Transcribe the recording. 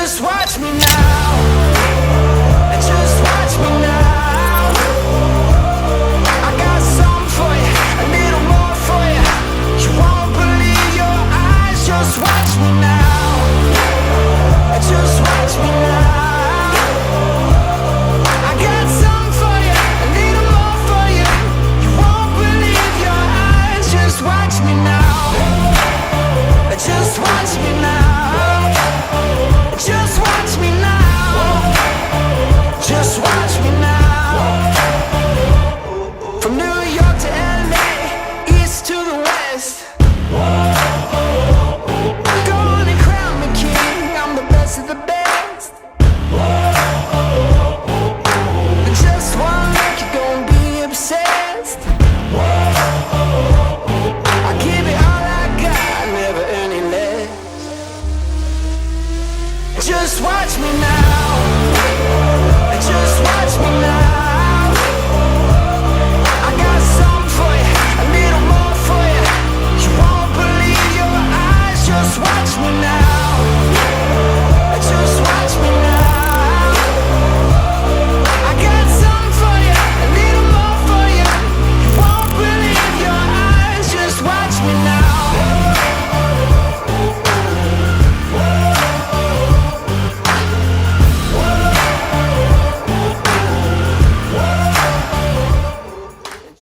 Just watch me now. Just watch me now. I got something for you, a little more for you. You won't believe your eyes. Just watch me now. Just watch me now. I got something for you, a little more for you. You won't believe your eyes. Just watch me now. Just watch me now. Just watch me now. Just watch me now. From New York to LA, east to the west. Go on and crown me king. I'm the best of the best. Just one look, you're gonna be obsessed. I give it all I got, never any less. Just watch me now.